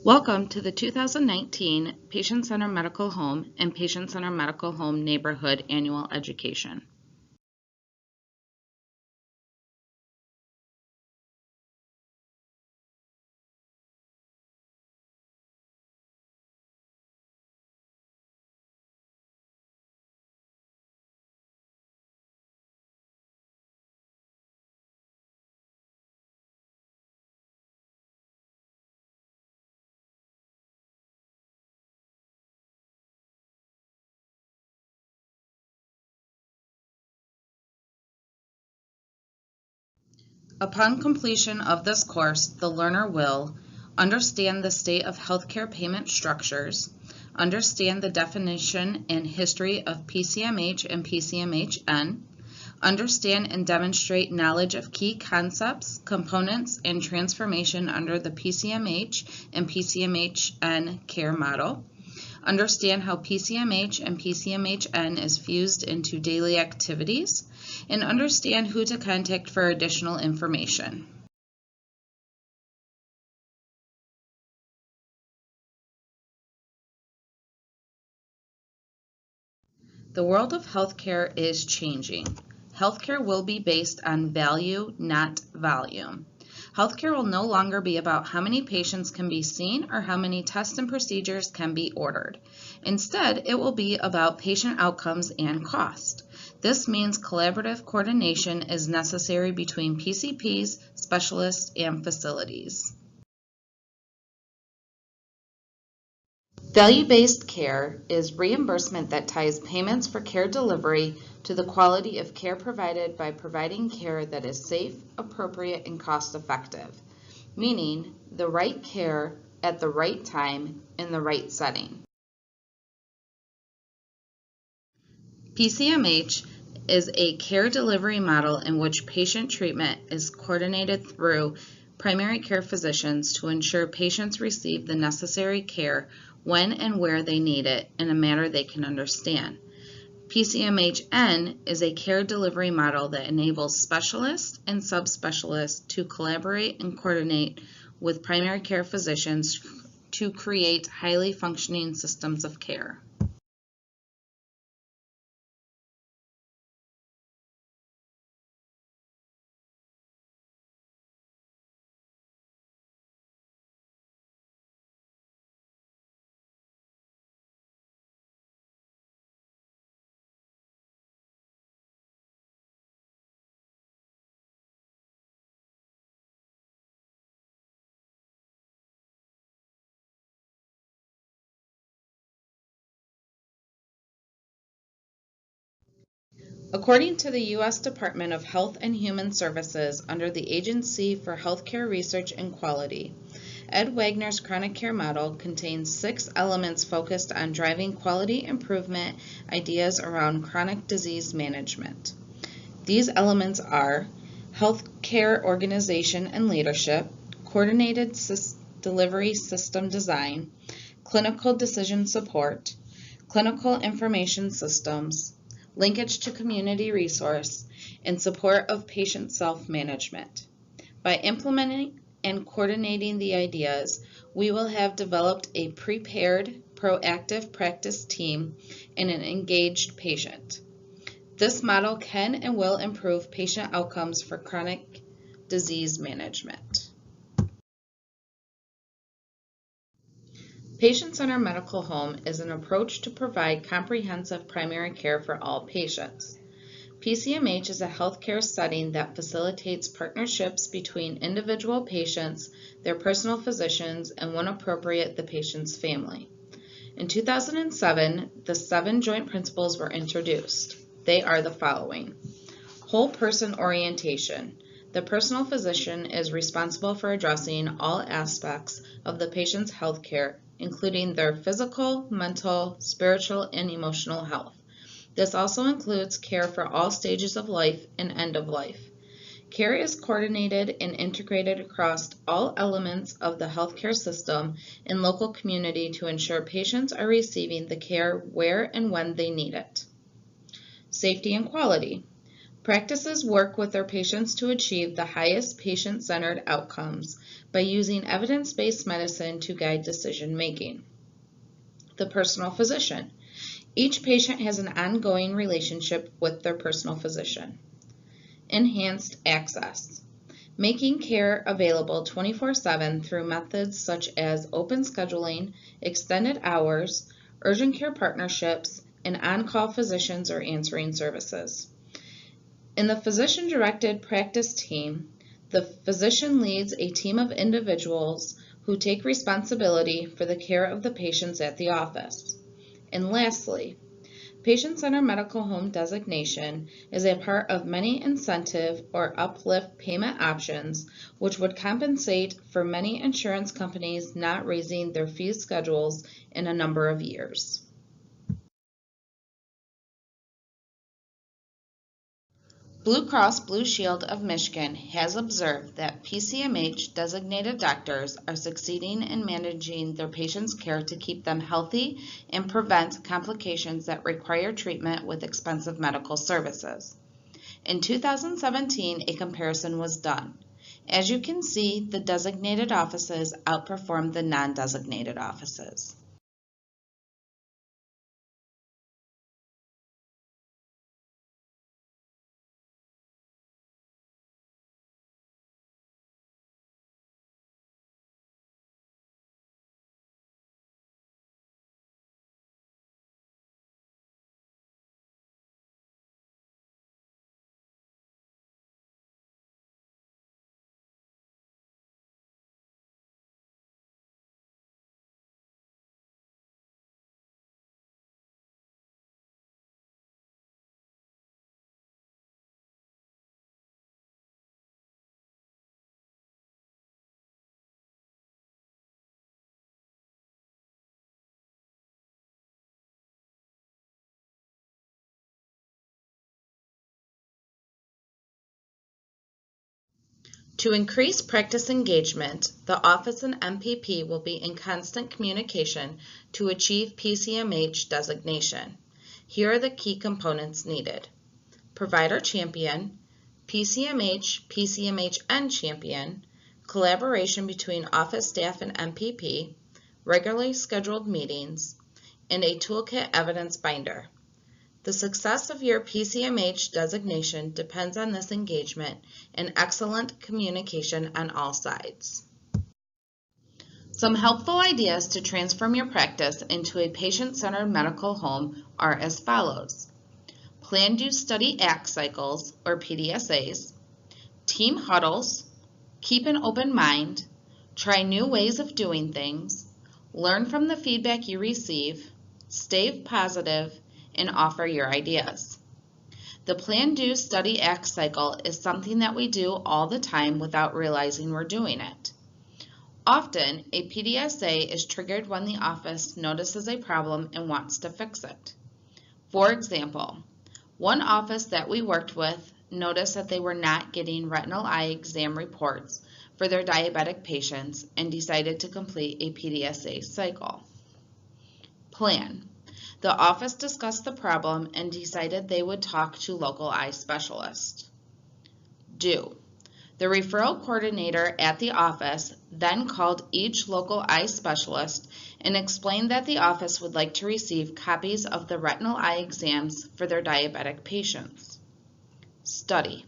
Welcome to the 2019 Patient-Centered Medical Home and Patient-Centered Medical Home Neighborhood Annual Education. Upon completion of this course, the learner will understand the state of healthcare payment structures, understand the definition and history of PCMH and PCMHN, understand and demonstrate knowledge of key concepts, components, and transformation under the PCMH and PCMHN care model, understand how PCMH and PCMHN is fused into daily activities, and understand who to contact for additional information. The world of healthcare is changing. Healthcare will be based on value, not volume. Healthcare will no longer be about how many patients can be seen or how many tests and procedures can be ordered. Instead, it will be about patient outcomes and cost. This means collaborative coordination is necessary between PCPs, specialists, and facilities. Value-based care is reimbursement that ties payments for care delivery to the quality of care provided by providing care that is safe, appropriate, and cost-effective, meaning the right care at the right time in the right setting. PCMH is a care delivery model in which patient treatment is coordinated through primary care physicians to ensure patients receive the necessary care when and where they need it in a manner they can understand. PCMHN is a care delivery model that enables specialists and subspecialists to collaborate and coordinate with primary care physicians to create highly functioning systems of care. According to the U.S. Department of Health and Human Services under the Agency for Healthcare Research and Quality, Ed Wagner's chronic care model contains 6 elements focused on driving quality improvement ideas around chronic disease management. These elements are healthcare organization and leadership, coordinated delivery system design, clinical decision support, clinical information systems, linkage to community resource, and support of patient self-management. By implementing and coordinating the ideas, we will have developed a prepared, proactive practice team and an engaged patient. This model can and will improve patient outcomes for chronic disease management. Patient-centered medical home is an approach to provide comprehensive primary care for all patients. PCMH is a healthcare setting that facilitates partnerships between individual patients, their personal physicians, and when appropriate, the patient's family. In 2007, the 7 joint principles were introduced. They are the following. Whole person orientation. The personal physician is responsible for addressing all aspects of the patient's health care, including their physical, mental, spiritual, and emotional health. This also includes care for all stages of life and end of life. Care is coordinated and integrated across all elements of the healthcare system and local community to ensure patients are receiving the care where and when they need it. Safety and quality. Practices work with their patients to achieve the highest patient-centered outcomes by using evidence-based medicine to guide decision-making. The personal physician. Each patient has an ongoing relationship with their personal physician. Enhanced access. Making care available 24/7 through methods such as open scheduling, extended hours, urgent care partnerships, and on-call physicians or answering services. In the physician-directed practice team, the physician leads a team of individuals who take responsibility for the care of the patients at the office. And lastly, patient-centered medical home designation is a part of many incentive or uplift payment options which would compensate for many insurance companies not raising their fee schedules in a number of years. Blue Cross Blue Shield of Michigan has observed that PCMH designated doctors are succeeding in managing their patients' care to keep them healthy and prevent complications that require treatment with expensive medical services. In 2017, a comparison was done. As you can see, the designated offices outperformed the non-designated offices. To increase practice engagement, the office and MPP will be in constant communication to achieve PCMH designation. Here are the key components needed. Provider champion, PCMH, PCMHN champion, collaboration between office staff and MPP, regularly scheduled meetings, and a toolkit evidence binder. The success of your PCMH designation depends on this engagement and excellent communication on all sides. Some helpful ideas to transform your practice into a patient-centered medical home are as follows. Plan, do, study, act cycles, or PDSAs, team huddles, keep an open mind, try new ways of doing things, learn from the feedback you receive, stay positive, and offer your ideas. The plan, do, study, act cycle is something that we do all the time without realizing we're doing it. Often, a PDSA is triggered when the office notices a problem and wants to fix it. For example, one office that we worked with noticed that they were not getting retinal eye exam reports for their diabetic patients and decided to complete a PDSA cycle. Plan. The office discussed the problem and decided they would talk to local eye specialists. Do. The referral coordinator at the office then called each local eye specialist and explained that the office would like to receive copies of the retinal eye exams for their diabetic patients. Study.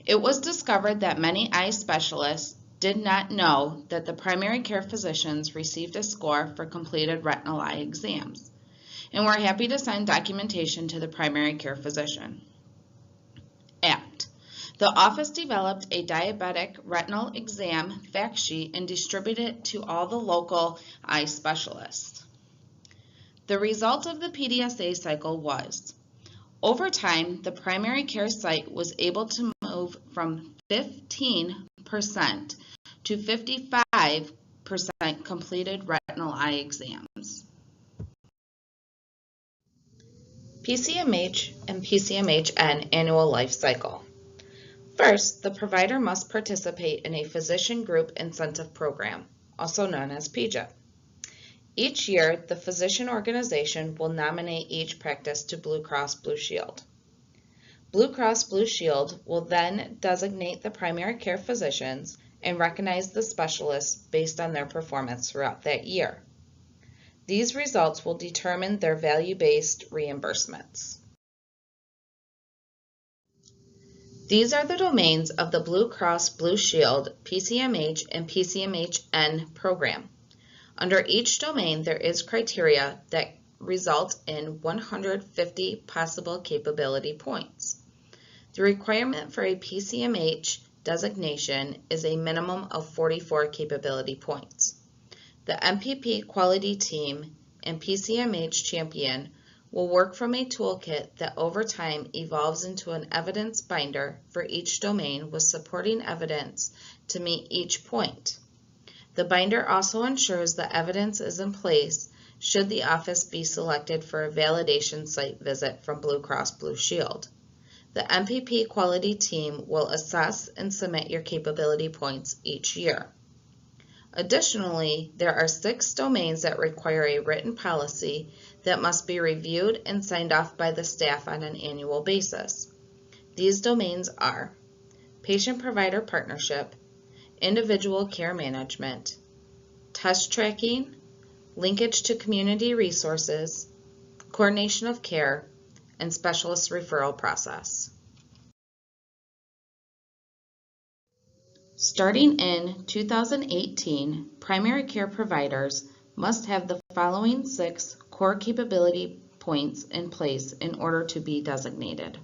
It was discovered that many eye specialists did not know that the primary care physicians received a score for completed retinal eye exams, and we're happy to send documentation to the primary care physician. Act. The office developed a diabetic retinal exam fact sheet and distributed it to all the local eye specialists. The result of the PDSA cycle was, over time, the primary care site was able to move from 15% to 55% completed retinal eye exams. PCMH and PCMHN annual life cycle. First, the provider must participate in a physician group incentive program, also known as PGIP. Each year, the physician organization will nominate each practice to Blue Cross Blue Shield. Blue Cross Blue Shield will then designate the primary care physicians and recognize the specialists based on their performance throughout that year. These results will determine their value-based reimbursements. These are the domains of the Blue Cross Blue Shield PCMH and PCMHN program. Under each domain, there is criteria that result in 150 possible capability points. The requirement for a PCMH designation is a minimum of 44 capability points. The MPP quality team and PCMH champion will work from a toolkit that over time evolves into an evidence binder for each domain with supporting evidence to meet each point. The binder also ensures that evidence is in place should the office be selected for a validation site visit from Blue Cross Blue Shield. The MPP quality team will assess and submit your capability points each year. Additionally, there are 6 domains that require a written policy that must be reviewed and signed off by the staff on an annual basis. These domains are patient-provider partnership, individual care management, test tracking, linkage to community resources, coordination of care, and specialist referral process. Starting in 2018, primary care providers must have the following 6 core capability points in place in order to be designated.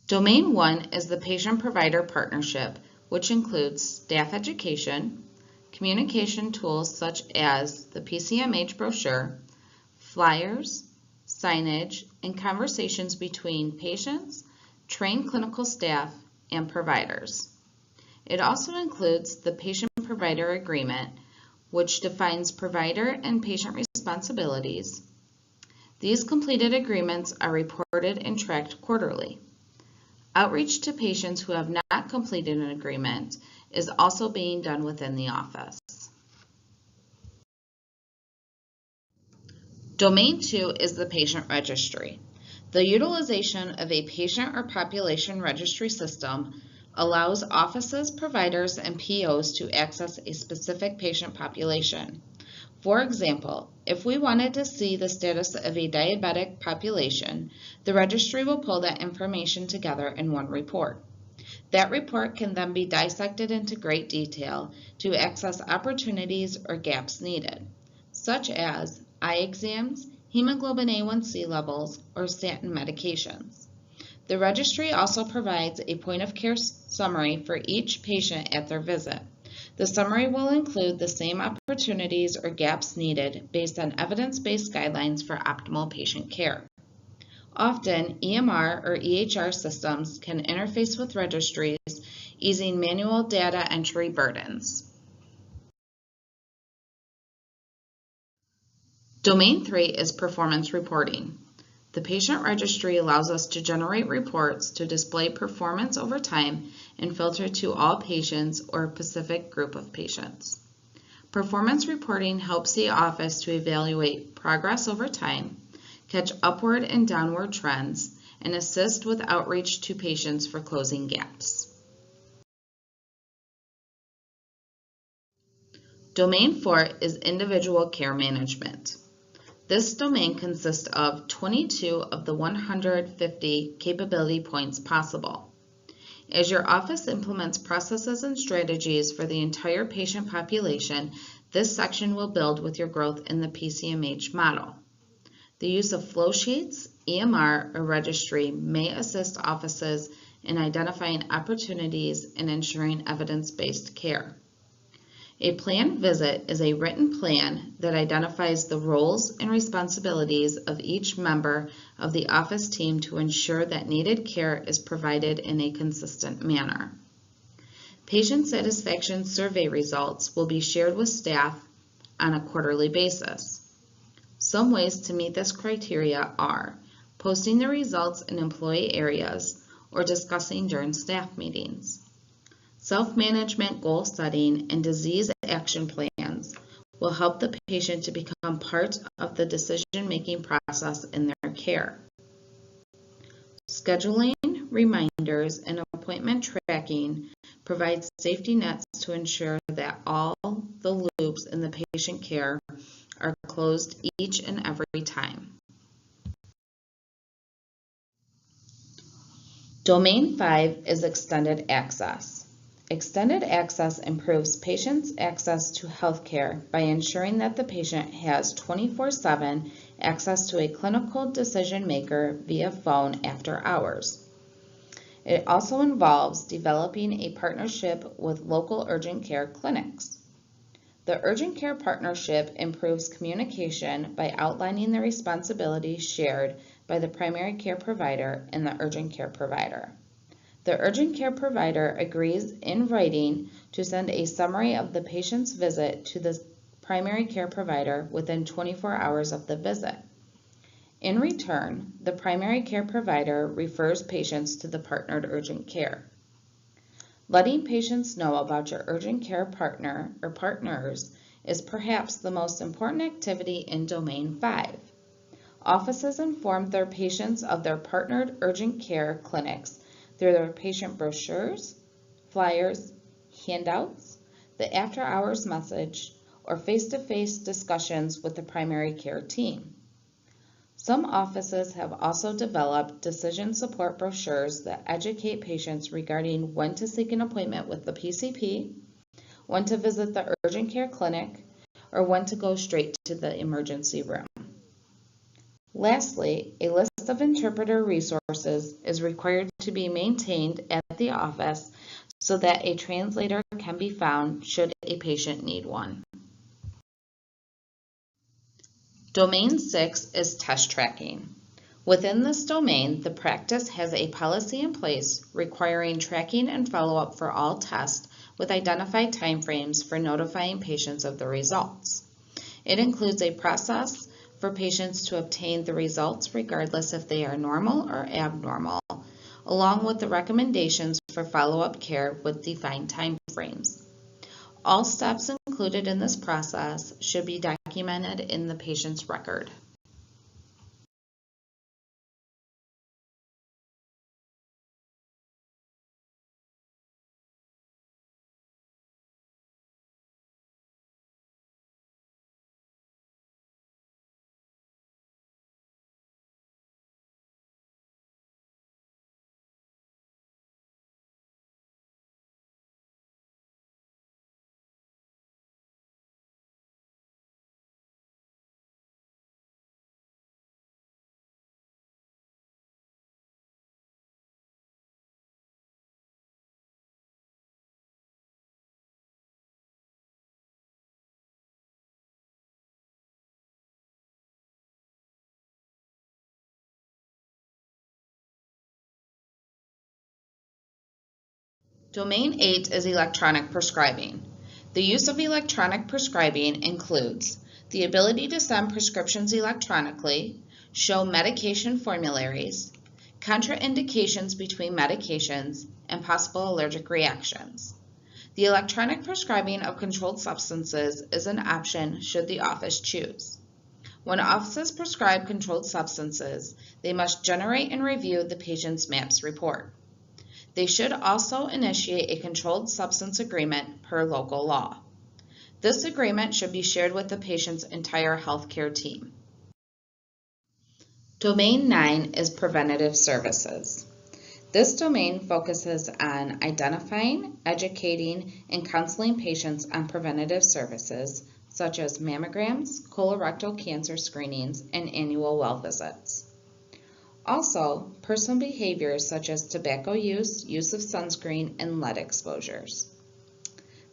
Domain 1 is the patient-provider partnership, which includes staff education, communication tools such as the PCMH brochure, flyers, signage, and conversations between patients, trained clinical staff, and providers. It also includes the patient-provider agreement, which defines provider and patient responsibilities. These completed agreements are reported and tracked quarterly. Outreach to patients who have not completed an agreement is also being done within the office. Domain 2 is the patient registry. The utilization of a patient or population registry system allows offices, providers, and POs to access a specific patient population. For example, if we wanted to see the status of a diabetic population, the registry will pull that information together in one report. That report can then be dissected into great detail to access opportunities or gaps needed, such as eye exams, hemoglobin A1C levels, or statin medications. The registry also provides a point-of-care summary for each patient at their visit. The summary will include the same opportunities or gaps needed based on evidence-based guidelines for optimal patient care. Often, EMR or EHR systems can interface with registries, easing manual data entry burdens. Domain 3 is performance reporting. The patient registry allows us to generate reports to display performance over time and filter to all patients or a specific group of patients. Performance reporting helps the office to evaluate progress over time, catch upward and downward trends, and assist with outreach to patients for closing gaps. Domain 4 is individual care management. This domain consists of 22 of the 150 capability points possible. As your office implements processes and strategies for the entire patient population, this section will build with your growth in the PCMH model. The use of flow sheets, EMR, or registry may assist offices in identifying opportunities and ensuring evidence-based care. A planned visit is a written plan that identifies the roles and responsibilities of each member of the office team to ensure that needed care is provided in a consistent manner. Patient satisfaction survey results will be shared with staff on a quarterly basis. Some ways to meet this criteria are posting the results in employee areas or discussing during staff meetings. Self-management goal setting and disease action plans will help the patient to become part of the decision-making process in their care. Scheduling, reminders, and appointment tracking provide safety nets to ensure that all the loops in the patient care are closed each and every time. Domain 5 is extended access. Extended access improves patients' access to healthcare by ensuring that the patient has 24/7 access to a clinical decision maker via phone after hours. It also involves developing a partnership with local urgent care clinics. The urgent care partnership improves communication by outlining the responsibilities shared by the primary care provider and the urgent care provider. The urgent care provider agrees in writing to send a summary of the patient's visit to the primary care provider within 24 hours of the visit. In return, the primary care provider refers patients to the partnered urgent care. Letting patients know about your urgent care partner or partners is perhaps the most important activity in Domain 5. Offices inform their patients of their partnered urgent care clinics through their patient brochures, flyers, handouts, the after-hours message, or face-to-face discussions with the primary care team. Some offices have also developed decision support brochures that educate patients regarding when to seek an appointment with the PCP, when to visit the urgent care clinic, or when to go straight to the emergency room. Lastly, a list of interpreter resources is required to be maintained at the office so that a translator can be found should a patient need one. Domain 6 is test tracking. Within this domain, the practice has a policy in place requiring tracking and follow-up for all tests with identified timeframes for notifying patients of the results. It includes a process for patients to obtain the results regardless if they are normal or abnormal, along with the recommendations for follow-up care with defined timeframes. All steps included in this process should be documented in the patient's record. Domain 8 is electronic prescribing. The use of electronic prescribing includes the ability to send prescriptions electronically, show medication formularies, contraindications between medications, and possible allergic reactions. The electronic prescribing of controlled substances is an option should the office choose. When offices prescribe controlled substances, they must generate and review the patient's MAPS report. They should also initiate a controlled substance agreement per local law. This agreement should be shared with the patient's entire healthcare team. Domain 9 is preventative services. This domain focuses on identifying, educating, and counseling patients on preventative services such as mammograms, colorectal cancer screenings, and annual well visits. Also, personal behaviors such as tobacco use, use of sunscreen, and lead exposures.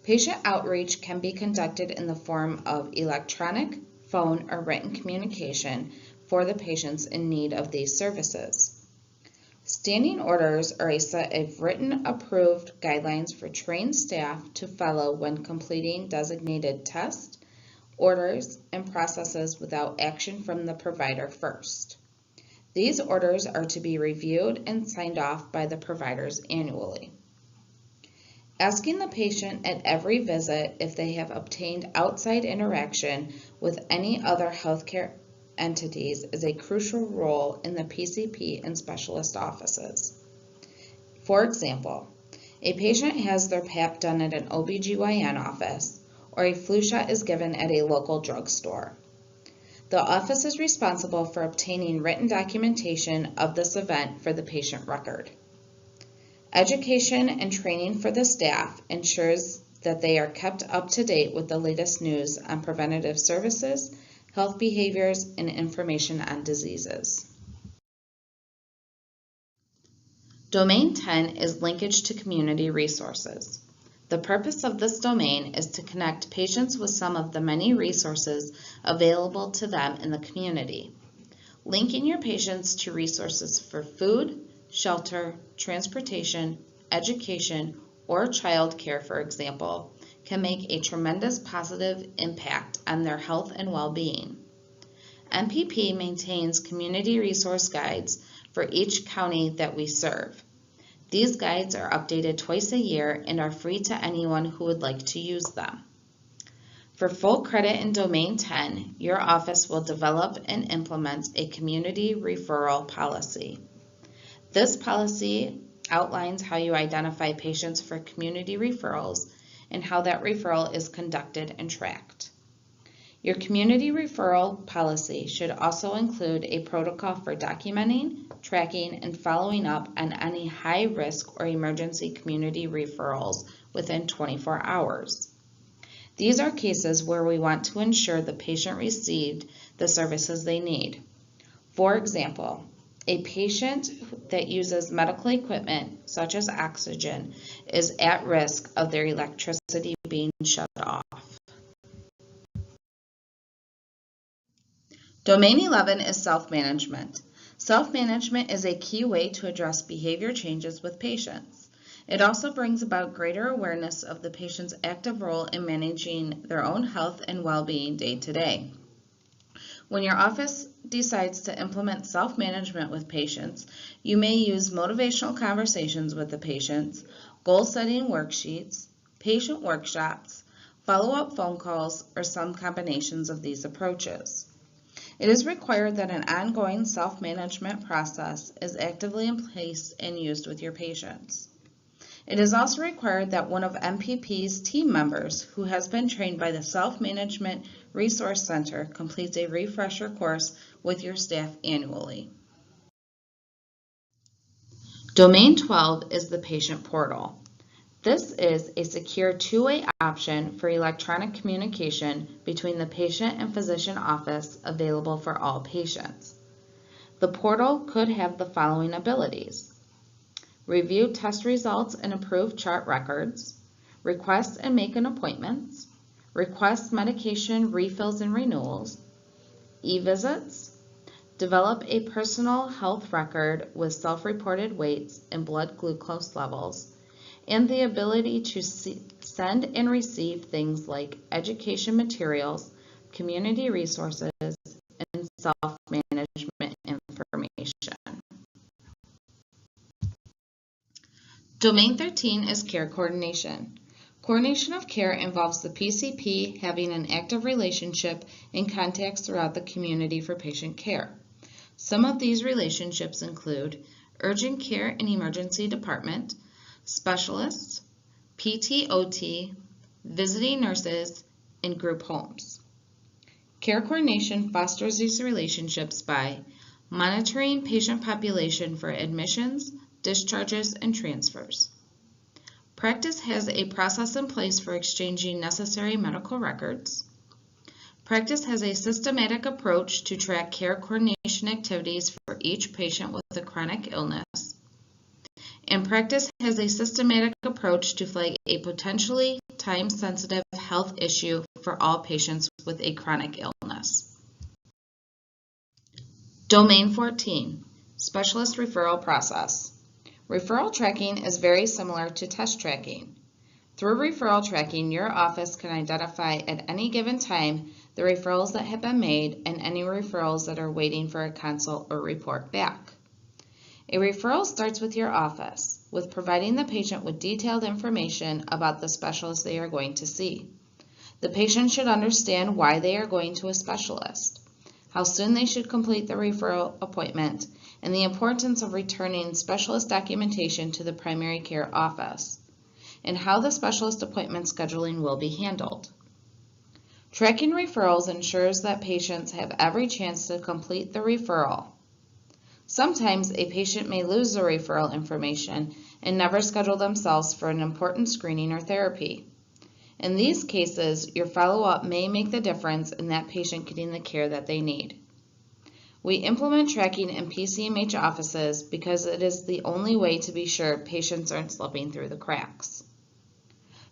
Patient outreach can be conducted in the form of electronic, phone, or written communication for the patients in need of these services. Standing orders are a set of written approved guidelines for trained staff to follow when completing designated tests, orders, and processes without action from the provider first. These orders are to be reviewed and signed off by the providers annually. Asking the patient at every visit if they have obtained outside interaction with any other healthcare entities is a crucial role in the PCP and specialist offices. For example, a patient has their PAP done at an OBGYN office, or a flu shot is given at a local drugstore. The office is responsible for obtaining written documentation of this event for the patient record. Education and training for the staff ensures that they are kept up to date with the latest news on preventative services, health behaviors, and information on diseases. Domain 10 is linkage to community resources. The purpose of this domain is to connect patients with some of the many resources available to them in the community. Linking your patients to resources for food, shelter, transportation, education, or child care, for example, can make a tremendous positive impact on their health and well-being. MPP maintains community resource guides for each county that we serve. These guides are updated twice a year and are free to anyone who would like to use them. For full credit in Domain 10, your office will develop and implement a community referral policy. This policy outlines how you identify patients for community referrals and how that referral is conducted and tracked. Your community referral policy should also include a protocol for documenting, tracking, and following up on any high-risk or emergency community referrals within 24 hours. These are cases where we want to ensure the patient received the services they need. For example, a patient that uses medical equipment, such as oxygen, is at risk of their electricity being shut off. Domain 11 is self-management. Self-management is a key way to address behavior changes with patients. It also brings about greater awareness of the patient's active role in managing their own health and well-being day to day. When your office decides to implement self-management with patients, you may use motivational conversations with the patients, goal-setting worksheets, patient workshops, follow-up phone calls, or some combinations of these approaches. It is required that an ongoing self-management process is actively in place and used with your patients. It is also required that one of MPP's team members who has been trained by the Self-Management Resource Center completes a refresher course with your staff annually. Domain 12 is the patient portal. This is a secure two-way option for electronic communication between the patient and physician office available for all patients. The portal could have the following abilities: review test results and approve chart records, request and make an appointment, request medication refills and renewals, e-visits, develop a personal health record with self-reported weights and blood glucose levels, and the ability to send and receive things like education materials, community resources, and self-management information. Domain 13 is care coordination. Coordination of care involves the PCP having an active relationship and contacts throughout the community for patient care. Some of these relationships include urgent care and emergency department, specialists, PT/OT, visiting nurses, and group homes. Care coordination fosters these relationships by monitoring patient population for admissions, discharges, and transfers. Practice has a process in place for exchanging necessary medical records. Practice has a systematic approach to track care coordination activities for each patient with a chronic illness. And practice has a systematic approach to flag a potentially time-sensitive health issue for all patients with a chronic illness. Domain 14, specialist referral process. Referral tracking is very similar to test tracking. Through referral tracking, your office can identify at any given time the referrals that have been made and any referrals that are waiting for a consult or report back. A referral starts with your office, with providing the patient with detailed information about the specialist they are going to see. The patient should understand why they are going to a specialist, how soon they should complete the referral appointment, and the importance of returning specialist documentation to the primary care office, and how the specialist appointment scheduling will be handled. Tracking referrals ensures that patients have every chance to complete the referral. Sometimes a patient may lose the referral information and never schedule themselves for an important screening or therapy. In these cases, your follow-up may make the difference in that patient getting the care that they need. We implement tracking in PCMH offices because it is the only way to be sure patients aren't slipping through the cracks.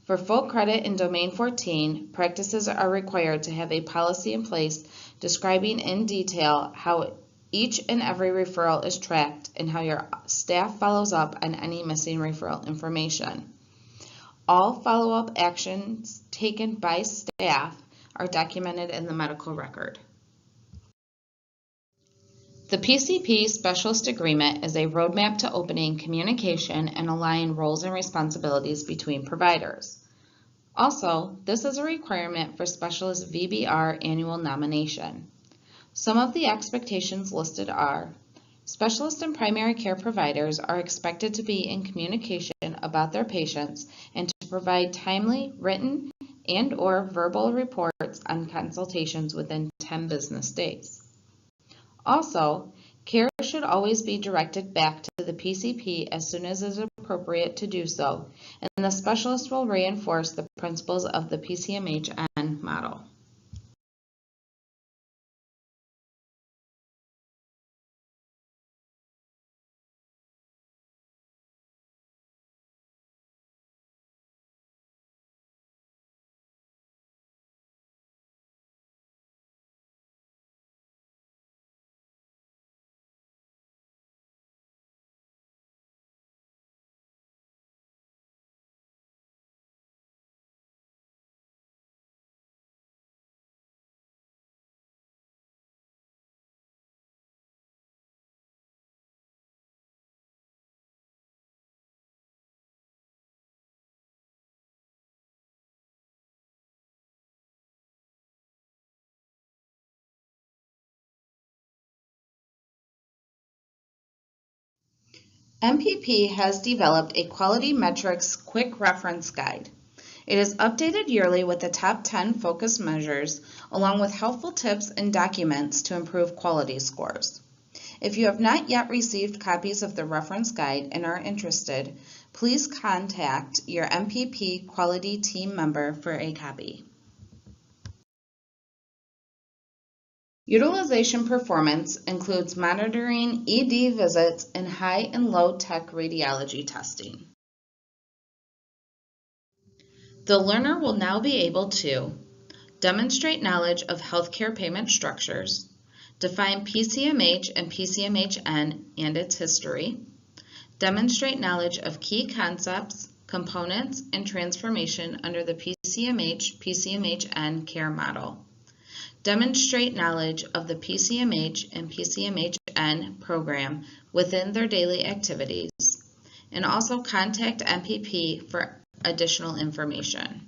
For full credit in Domain 14, practices are required to have a policy in place describing in detail how each and every referral is tracked and how your staff follows up on any missing referral information. All follow-up actions taken by staff are documented in the medical record. The PCP Specialist Agreement is a roadmap to opening communication and aligning roles and responsibilities between providers. Also, this is a requirement for specialist VBR annual nomination. Some of the expectations listed are: specialist and primary care providers are expected to be in communication about their patients and to provide timely written and/or verbal reports on consultations within 10 business days. Also, care should always be directed back to the PCP as soon as it is appropriate to do so, and the specialist will reinforce the principles of the PCMHN model. MPP has developed a quality metrics quick reference guide. It is updated yearly with the top 10 focus measures, along with helpful tips and documents to improve quality scores. If you have not yet received copies of the reference guide and are interested, please contact your MPP quality team member for a copy. Utilization performance includes monitoring ED visits and high and low tech radiology testing. The learner will now be able to demonstrate knowledge of healthcare payment structures, define PCMH and PCMHN and its history, demonstrate knowledge of key concepts, components, and transformation under the PCMH/PCMHN care model. Demonstrate knowledge of the PCMH and PCMHN program within their daily activities, and also contact MPP for additional information.